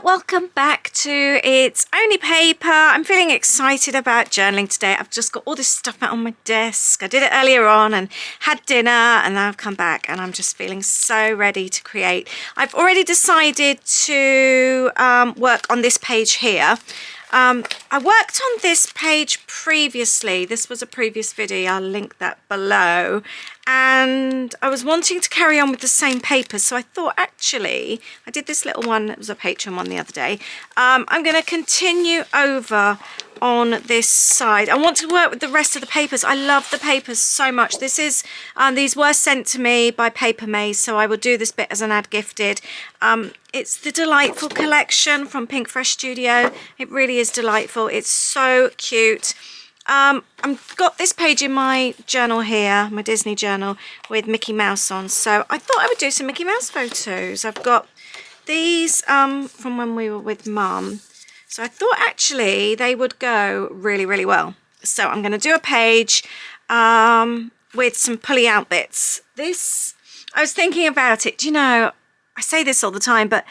welcome back to It's Only Paper. I'm feeling excited about journaling today. I've just got all this stuff out on my desk. I did it earlier on and had dinner, and then I've come back and I'm just feeling so ready to create. I've already decided to work on this page here. I worked on this page previously. This was a previous video. I'll link that below. And I was wanting to carry on with the same papers. So I thought, actually, I did this little one. It was a Patreon one the other day. I'm going to continue over on this side. I want to work with the rest of the papers. I love the papers so much. This is these were sent to me by Paper Maze, so I will do this bit as an ad gifted. It's the Delightful collection from Pink Fresh Studio. It really is delightful. It's so cute. I've got this page in my journal here, my Disney journal, with Mickey Mouse on. So I thought I would do some Mickey Mouse photos. I've got these from when we were with Mum. So I thought actually they would go really, really well. So I'm going to do a page with some pulley out bits. This, I was thinking about it. Do you know, I say this all the time, but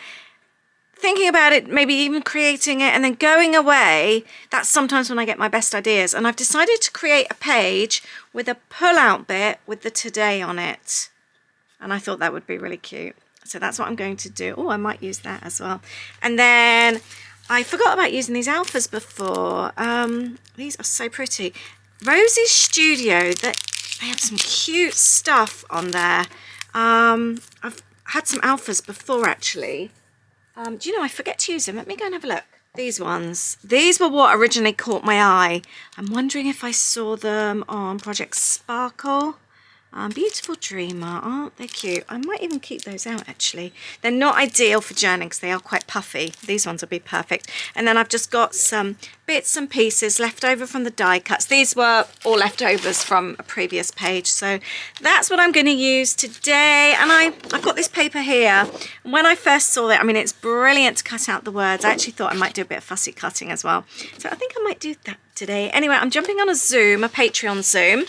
thinking about it, maybe even creating it and then going away, that's sometimes when I get my best ideas. And I've decided to create a page with a pull out bit with the today on it. And I thought that would be really cute. So that's what I'm going to do. Oh, I might use that as well. And then I forgot about using these alphas before. These are so pretty. Rosie's Studio, they have some cute stuff on there. I've had some alphas before actually. Do you know, I forget to use them. Let me go and have a look. These ones. These were what originally caught my eye. I'm wondering if I saw them on Project Sparkle. Beautiful Dreamer. Aren't they cute? I might even keep those out actually. They're not ideal for journaling because they are quite puffy. These ones will be perfect. And then I've just got some bits and pieces left over from the die cuts. These were all leftovers from a previous page. So that's what I'm going to use today. And I've got this paper here. And when I first saw it, I mean, it's brilliant to cut out the words. I actually thought I might do a bit of fussy cutting as well. So I think I might do that today. Anyway, I'm jumping on a Zoom, a Patreon Zoom.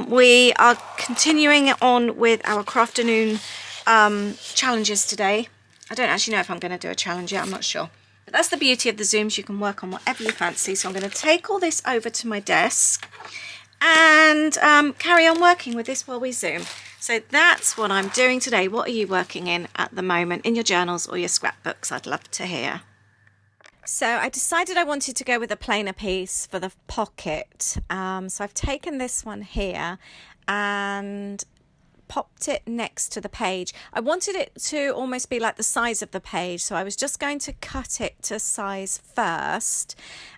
We are continuing on with our Crafternoon challenges today. I don't actually know if I'm going to do a challenge yet, I'm not sure. But that's the beauty of the Zooms, you can work on whatever you fancy. So I'm going to take all this over to my desk and carry on working with this while we Zoom. So that's what I'm doing today. What are you working in at the moment in your journals or your scrapbooks? I'd love to hear. So I decided I wanted to go with a plainer piece for the pocket. So I've taken this one here and popped it next to the page. I wanted it to almost be like the size of the page. So I was just going to cut it to size first.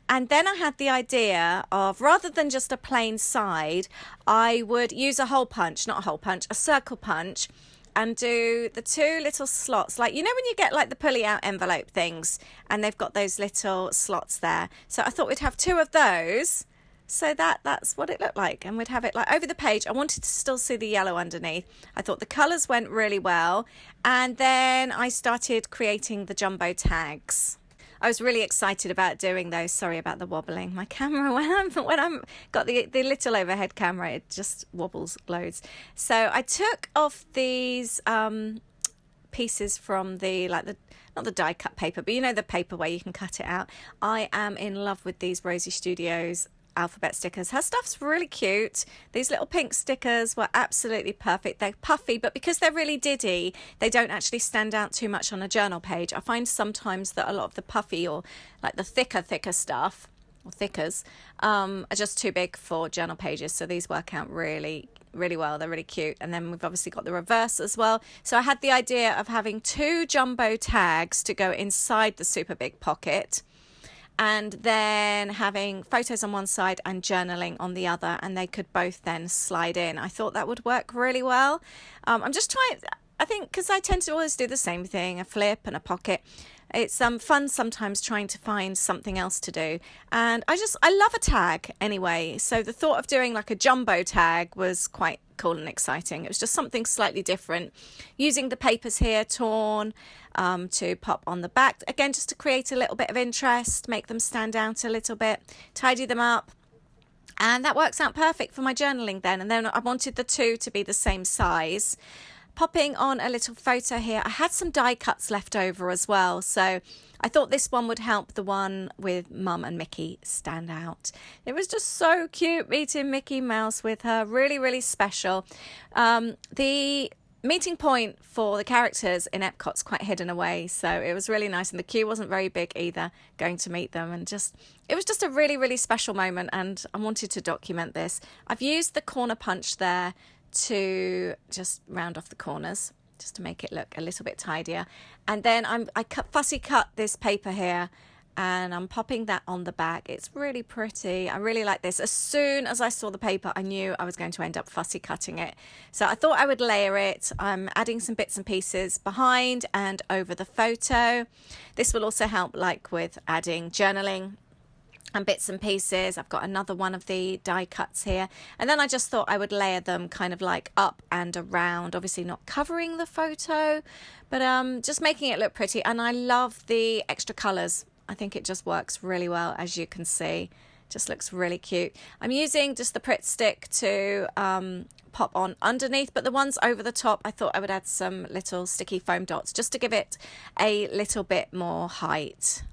And then I had the idea of, rather than just a plain side, I would use a hole punch, not a hole punch, a circle punch, and do the two little slots, like, you know, when you get like the pulley out envelope things and they've got those little slots there. So I thought we'd have two of those, so that's what it looked like, and we'd have it like over the page. I wanted to still see the yellow underneath. I thought the colours went really well, and then I started creating the jumbo tags. I was really excited about doing those. Sorry about the wobbling. My camera, when I'm got the little overhead camera, it just wobbles loads. So I took off these pieces from not the die cut paper, but you know, the paper where you can cut it out. I am in love with these Rosie Studios alphabet stickers. Her stuff's really cute. These little pink stickers were absolutely perfect. They're puffy, but because they're really diddy, they don't actually stand out too much on a journal page. I find sometimes that a lot of the puffy or like the thicker stuff or thickers are just too big for journal pages. So these work out really well. They're really cute. And then we've obviously got the reverse as well. So I had the idea of having two jumbo tags to go inside the super big pocket, and then having photos on one side and journaling on the other, and they could both then slide in. I thought that would work really well. I'm just trying, I think, because I tend to always do the same thing, a flip and a pocket. It's fun sometimes trying to find something else to do. And I love a tag anyway. So the thought of doing like a jumbo tag was quite cool and exciting. It was just something slightly different. Using the papers here torn to pop on the back. Again, just to create a little bit of interest, make them stand out a little bit, tidy them up. And that works out perfect for my journaling then. And then I wanted the two to be the same size. popping on a little photo here. I had some die cuts left over as well, so I thought this one would help the one with Mum and Mickey stand out. It was just so cute meeting Mickey Mouse with her. Really, really special. The meeting point for the characters in Epcot's quite hidden away, so it was really nice, and the queue wasn't very big either going to meet them, and it was just a really, really special moment, and I wanted to document this. I've used the corner punch there to just round off the corners just to make it look a little bit tidier, and then I fussy cut this paper here and I'm popping that on the back. It's really pretty. I really like this. As soon as I saw the paper, I knew I was going to end up fussy cutting it. So I thought I would layer it. I'm adding some bits and pieces behind and over the photo. This will also help like with adding journaling and bits and pieces. I've got another one of the die cuts here. And then I just thought I would layer them kind of like up and around, obviously not covering the photo, but just making it look pretty. And I love the extra colours. I think it just works really well, as you can see. Just looks really cute. I'm using just the Pritt stick to pop on underneath, but the ones over the top, I thought I would add some little sticky foam dots just to give it a little bit more height.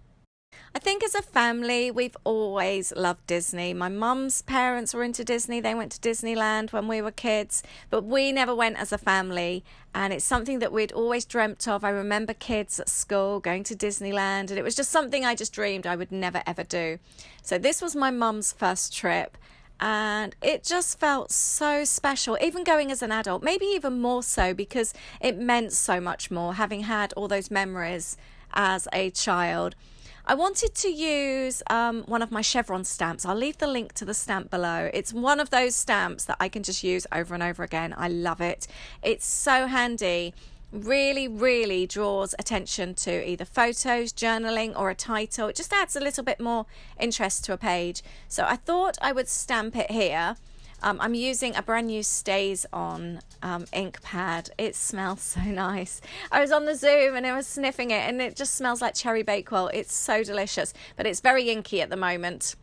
I think as a family, we've always loved Disney. My mum's parents were into Disney. They went to Disneyland when we were kids, but we never went as a family. And it's something that we'd always dreamt of. I remember kids at school going to Disneyland, and it was just something I just dreamed I would never, ever do. So this was my mum's first trip, and it just felt so special, even going as an adult, maybe even more so because it meant so much more, having had all those memories as a child. I wanted to use one of my Chevron stamps. I'll leave the link to the stamp below. It's one of those stamps that I can just use over and over again. I love it. It's so handy. Really, really draws attention to either photos, journaling, or a title. It just adds a little bit more interest to a page. So I thought I would stamp it here. I'm using a brand new Stays On ink pad. It smells so nice. I was on the Zoom and I was sniffing it, and it just smells like cherry bakewell. It's so delicious, but it's very inky at the moment.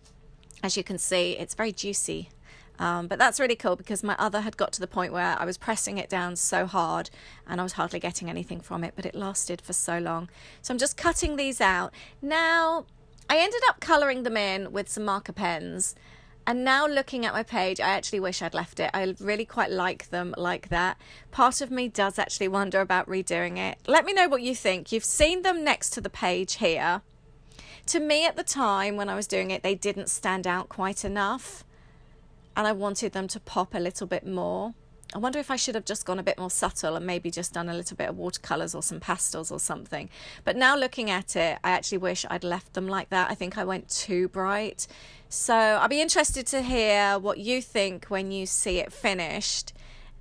As you can see, it's very juicy. But that's really cool because my other had got to the point where I was pressing it down so hard and I was hardly getting anything from it, but it lasted for so long. So I'm just cutting these out. Now, I ended up colouring them in with some marker pens. And now looking at my page, I actually wish I'd left it. I really quite like them like that. Part of me does actually wonder about redoing it. Let me know what you think. You've seen them next to the page here. To me at the time when I was doing it, they didn't stand out quite enough. And I wanted them to pop a little bit more. I wonder if I should have just gone a bit more subtle and maybe just done a little bit of watercolours or some pastels or something. But now looking at it, I actually wish I'd left them like that. I think I went too bright. So I'll be interested to hear what you think when you see it finished.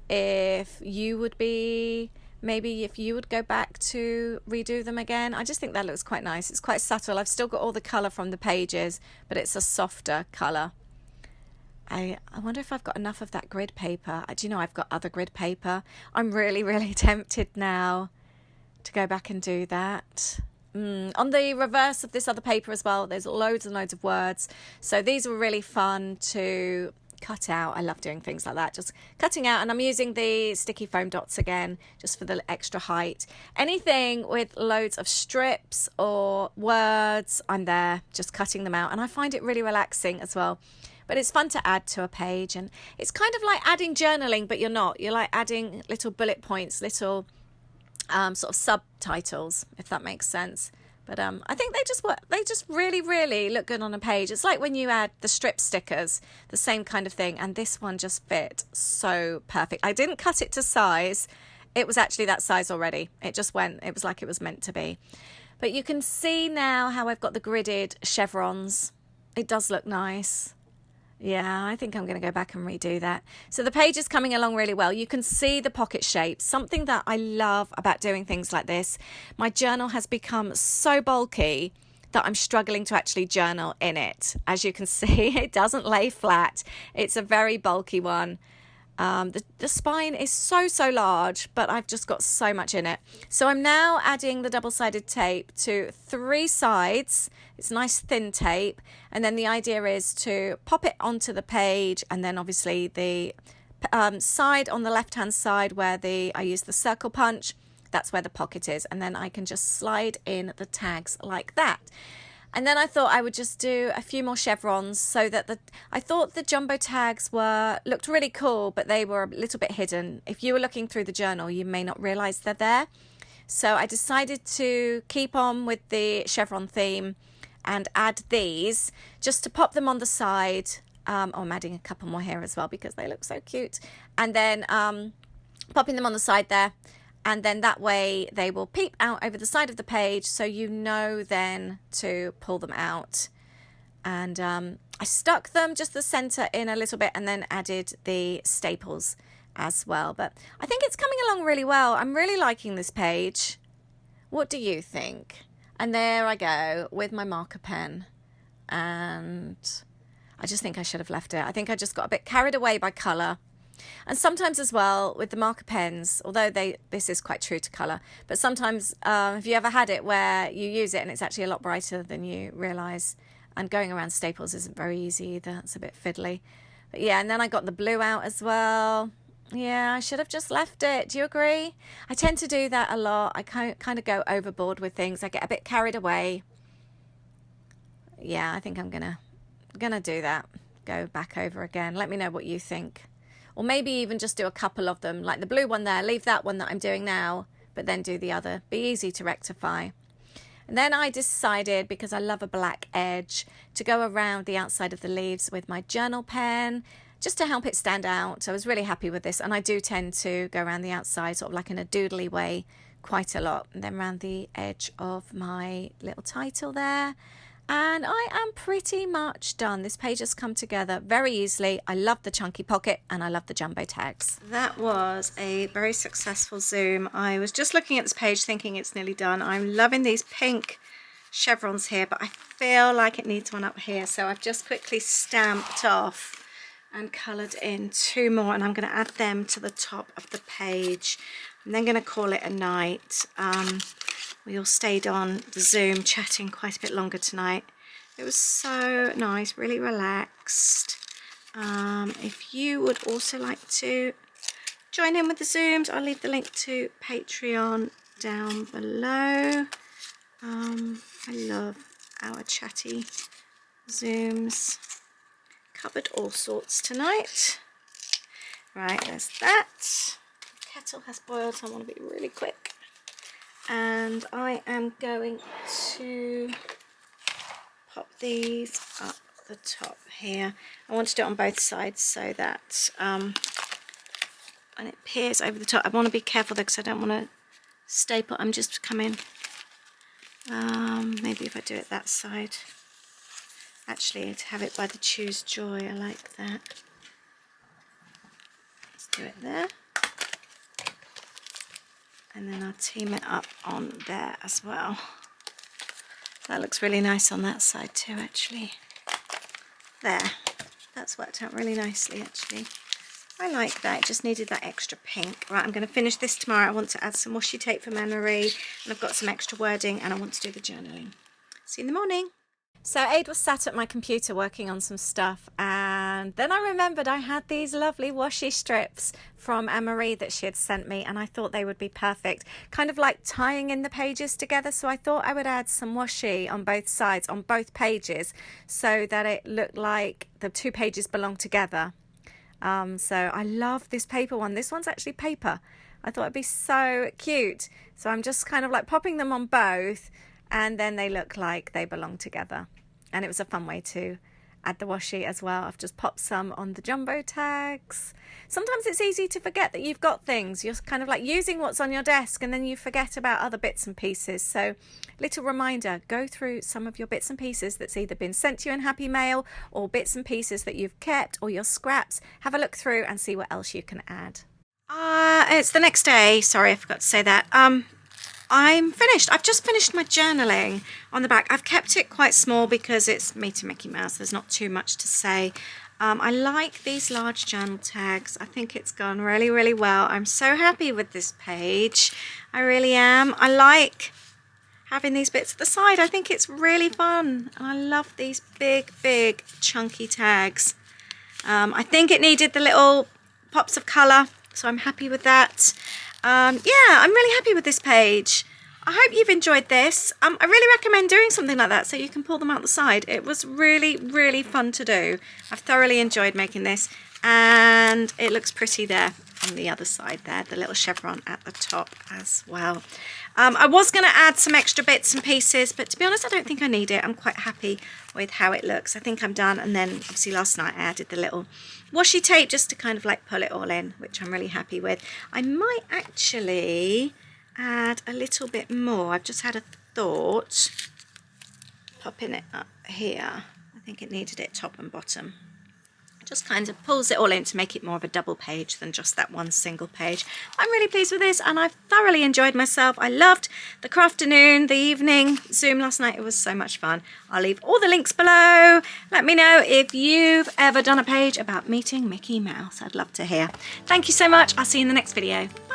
If you would be, maybe if you would go back to redo them again. I just think that looks quite nice. It's quite subtle. I've still got all the colour from the pages, but it's a softer colour. I wonder if I've got enough of that grid paper. Do you know I've got other grid paper? I'm really, really tempted now to go back and do that. On the reverse of this other paper as well, there's loads and loads of words. So these were really fun to cut out. I love doing things like that, just cutting out. And I'm using the sticky foam dots again, just for the extra height. Anything with loads of strips or words, I'm there, just cutting them out. And I find it really relaxing as well. But it's fun to add to a page, and it's kind of like adding journaling, but you're not. You're like adding little bullet points, little sort of subtitles, if that makes sense. But I think they just work. They just really, really look good on a page. It's like when you add the strip stickers, the same kind of thing. And this one just fit so perfect. I didn't cut it to size. It was actually that size already. It just went. It was like it was meant to be. But you can see now how I've got the gridded chevrons. It does look nice. Yeah, I think I'm going to go back and redo that. So the page is coming along really well. You can see the pocket shapes, something that I love about doing things like this. My journal has become so bulky that I'm struggling to actually journal in it. As you can see, it doesn't lay flat. It's a very bulky one. The spine is so large, but I've just got so much in it. So I'm now adding the double-sided tape to 3 sides. It's nice thin tape, and then the idea is to pop it onto the page, and then obviously the side on the left hand side where I use the circle punch, that's where the pocket is, and then I can just slide in the tags like that. And then I thought I would just do a few more chevrons so that I thought the jumbo tags looked really cool, but they were a little bit hidden. If you were looking through the journal, you may not realize they're there. So I decided to keep on with the chevron theme and add these just to pop them on the side. I'm adding a couple more here as well because they look so cute. And then popping them on the side there. And then that way they will peep out over the side of the page, so you know then to pull them out. And I stuck them just the center in a little bit and then added the staples as well. But I think it's coming along really well. I'm really liking this page. What do you think? And there I go with my marker pen. And I just think I should have left it. I think I just got a bit carried away by colour. And sometimes as well with the marker pens, although this is quite true to colour, but sometimes have you ever had it where you use it and it's actually a lot brighter than you realise? And going around staples isn't very easy either. It's a bit fiddly. But yeah, and then I got the blue out as well. Yeah, I should have just left it. Do you agree? I tend to do that a lot. I kind of go overboard with things. I get a bit carried away. Yeah, I think I'm gonna do that. Go back over again. Let me know what you think. Or maybe even just do a couple of them, like the blue one there, leave that one that I'm doing now, but then do the other. Be easy to rectify. And then I decided, because I love a black edge, to go around the outside of the leaves with my journal pen, just to help it stand out. I was really happy with this, and I do tend to go around the outside, sort of like in a doodly way, quite a lot. And then around the edge of my little title there. And I am pretty much done. This page has come together very easily. I love the chunky pocket and I love the jumbo tags. That was a very successful zoom. I was just looking at this page thinking it's nearly done. I'm loving these pink chevrons here, but I feel like it needs one up here. So I've just quickly stamped off and coloured in 2 more, and I'm going to add them to the top of the page. I'm then going to call it a night. We all stayed on the Zoom chatting quite a bit longer tonight. It was so nice, really relaxed. If you would also like to join in with the Zooms, I'll leave the link to Patreon down below. I love our chatty Zooms. Covered all sorts tonight. Right, there's that. The kettle has boiled, so I want to be really quick. And I am going to pop these up the top here. I want to do it on both sides so that when it peers over the top, I want to be careful though because I don't want to staple. I'm just coming, maybe if I do it that side. Actually, to have it by the Choose Joy, I like that. Let's do it there. And then I'll team it up on there as well. That looks really nice on that side too, actually. There. That's worked out really nicely, actually. I like that. It just needed that extra pink. Right, I'm going to finish this tomorrow. I want to add some washi tape for Anne-Marie. And I've got some extra wording and I want to do the journaling. See you in the morning. So Aid was sat at my computer working on some stuff, and then I remembered I had these lovely washi strips from Anne-Marie that she had sent me, and I thought they would be perfect, kind of like tying in the pages together. So I thought I would add some washi on both sides, on both pages, so that it looked like the 2 pages belong together. So I love this paper one. This one's actually paper. I thought it'd be so cute. So I'm just kind of like popping them on both, and then they look like they belong together. And it was a fun way to add the washi as well. I've just popped some on the jumbo tags. Sometimes it's easy to forget that you've got things. You're kind of like using what's on your desk and then you forget about other bits and pieces. So little reminder, go through some of your bits and pieces that's either been sent to you in Happy Mail or bits and pieces that you've kept or your scraps. Have a look through and see what else you can add. It's the next day. Sorry, I forgot to say that. I'm finished. I've just finished my journaling on the back. I've kept it quite small because it's me to Mickey Mouse. There's not too much to say. I like these large journal tags. I think it's gone really, really well. I'm so happy with this page. I really am. I like having these bits at the side. I think it's really fun. And I love these big, big, chunky tags. I think it needed the little pops of colour, so I'm happy with that. Yeah, I'm really happy with this page. I hope you've enjoyed this. I really recommend doing something like that so you can pull them out the side. It was really, really fun to do. I've thoroughly enjoyed making this, and it looks pretty there on the other side there, the little chevron at the top as well. I was going to add some extra bits and pieces, but to be honest, I don't think I need it. I'm quite happy with how it looks. I think I'm done. And then obviously last night I added the little washi tape just to kind of like pull it all in, which I'm really happy with. I might actually add a little bit more. I've just had a thought. Popping it up here. I think it needed it top and bottom. Just kind of pulls it all in to make it more of a double page than just that one single page. I'm really pleased with this, and I've thoroughly enjoyed myself. I loved the crafternoon, the evening Zoom last night. It was so much fun. I'll leave all the links below. Let me know if you've ever done a page about meeting Mickey Mouse. I'd love to hear. Thank you so much. I'll see you in the next video. Bye.